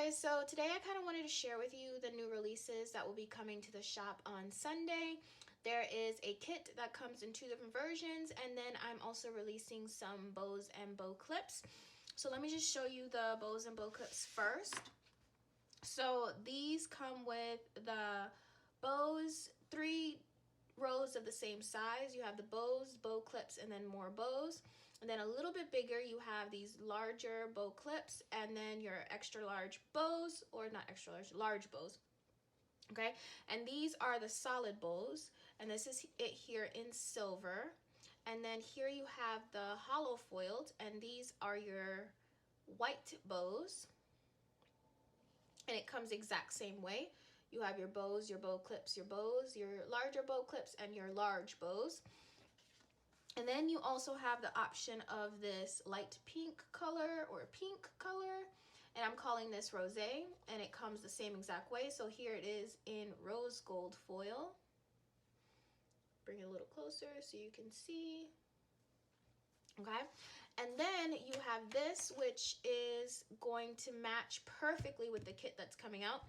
guys, so today I kind of wanted to share with you the new releases that will be coming to the shop on Sunday. There is a kit that comes in 2 different versions, and then I'm also releasing some bows and bow clips. So let me just show you the bows and bow clips first. So these come with the bows, 3 rows of the same size. You have the bows, bow clips, and then more bows. And then a little bit bigger, you have these larger bow clips, and then your extra large bows, or not extra large, large bows. Okay, and these are the solid bows, and this is it here in silver. And then here you have the hollow foiled, and these are your white bows. And it comes the exact same way. You have your bows, your bow clips, your bows, your larger bow clips, and your large bows. And then you also have the option of this light pink color or pink color, and I'm calling this rosé, and it comes the same exact way. So here it is in rose gold foil. Bring it a little closer so you can see. Okay, and then you have this, which is going to match perfectly with the kit that's coming out,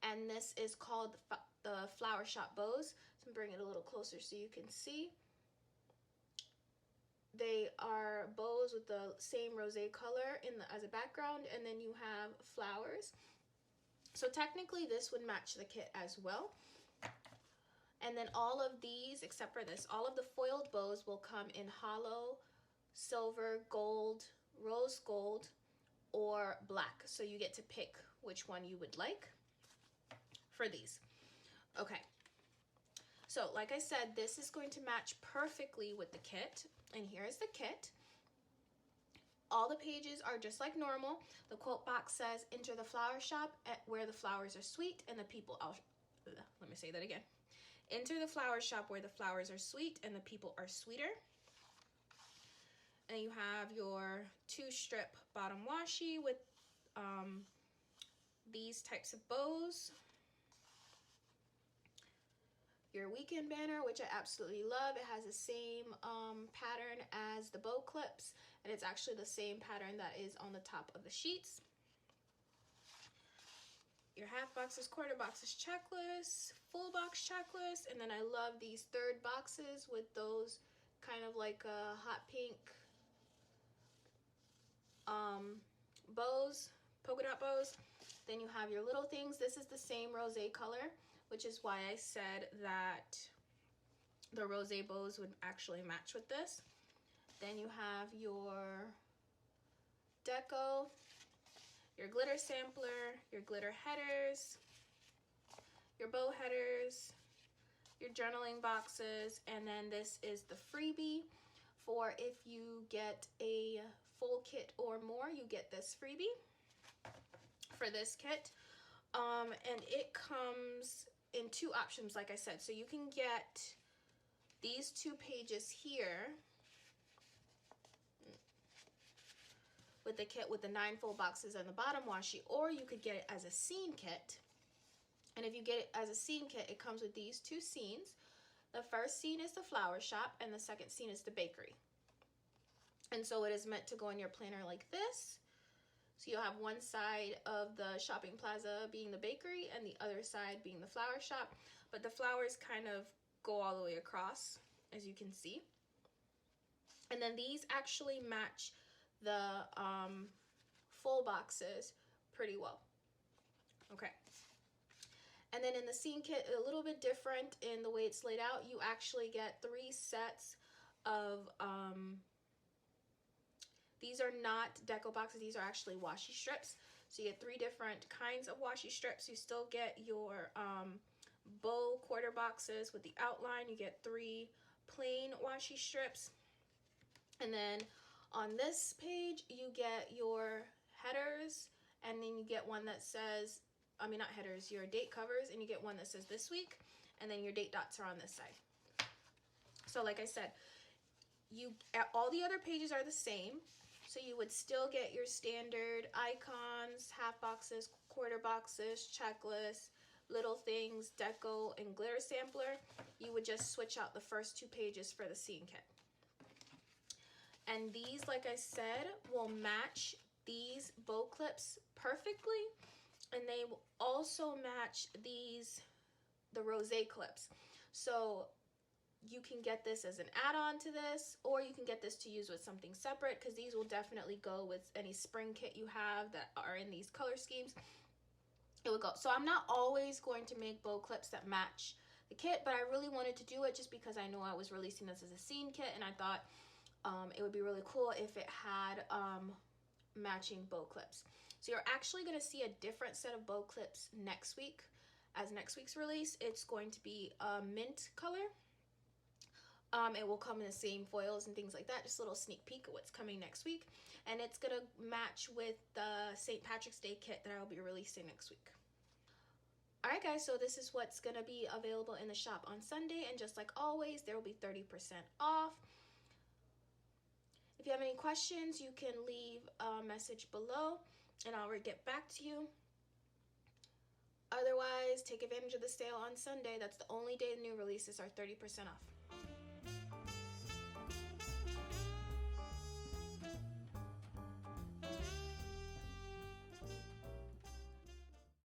and this is called the Flower Shop bows. So I'm bringing it a little closer so you can see. They are bows with the same rosé color as a background, and then you have flowers. So technically this would match the kit as well. And then all of these, except for this, all of the foiled bows will come in hollow, silver, gold, rose gold, or black. So you get to pick which one you would like for these. Okay. So like I said, this is going to match perfectly with the kit. And here is the kit. All the pages are just like normal. The quote box says, enter the flower shop where the flowers are sweet and the people are, let me say that again. Enter the flower shop where the flowers are sweet and the people are sweeter. And you have your 2-strip bottom washi with these types of bows. Your weekend banner, which I absolutely love. It has the same pattern as the bow clips, and it's actually the same pattern that is on the top of the sheets. Your half boxes, quarter boxes checklist, full box checklist, and then I love these 3rd boxes with those kind of like hot pink bows, polka dot bows. Then you have your little things. This is the same rosé color, which is why I said that the rosé bows would actually match with this. Then you have your deco, your glitter sampler, your glitter headers, your bow headers, your journaling boxes, and then this is the freebie for if you get a full kit or more, you get this freebie for this kit. And it comes in 2 options, like I said. So you can get these 2 pages here with the kit with the 9 full boxes and the bottom washi, or you could get it as a scene kit. And if you get it as a scene kit, it comes with these 2 scenes. The first scene is the flower shop, and the second scene is the bakery. And so it is meant to go in your planner like this. So you'll have one side of the shopping plaza being the bakery and the other side being the flower shop. But the flowers kind of go all the way across, as you can see. And then these actually match the full boxes pretty well. Okay. And then in the scene kit, a little bit different in the way it's laid out. You actually get 3 sets of these are not deco boxes, these are actually washi strips. So you get 3 different kinds of washi strips. You still get your bow quarter boxes with the outline. You get 3 plain washi strips. And then on this page, you get your headers, and then you get one that says, I mean, not headers, your date covers, and you get one that says this week, and then your date dots are on this side. So like I said, all the other pages are the same. So you would still get your standard icons, half boxes, quarter boxes, checklists, little things, deco, and glitter sampler. You would just switch out the first 2 pages for the scene kit. And these, like I said, will match these bow clips perfectly. And they will also match the rosé clips. So you can get this as an add-on to this, or you can get this to use with something separate, because these will definitely go with any spring kit you have that are in these color schemes. It would go. So I'm not always going to make bow clips that match the kit, but I really wanted to do it just because I know I was releasing this as a scene kit, and I thought it would be really cool if it had matching bow clips. So you're actually going to see a different set of bow clips next week as next week's release. It's going to be a mint color. It will come in the same foils and things like that. Just a little sneak peek of what's coming next week. And it's going to match with the St. Patrick's Day kit that I'll be releasing next week. Alright guys, so this is what's going to be available in the shop on Sunday. And just like always, there will be 30% off. If you have any questions, you can leave a message below and I'll get back to you. Otherwise, take advantage of the sale on Sunday. That's the only day the new releases are 30% off.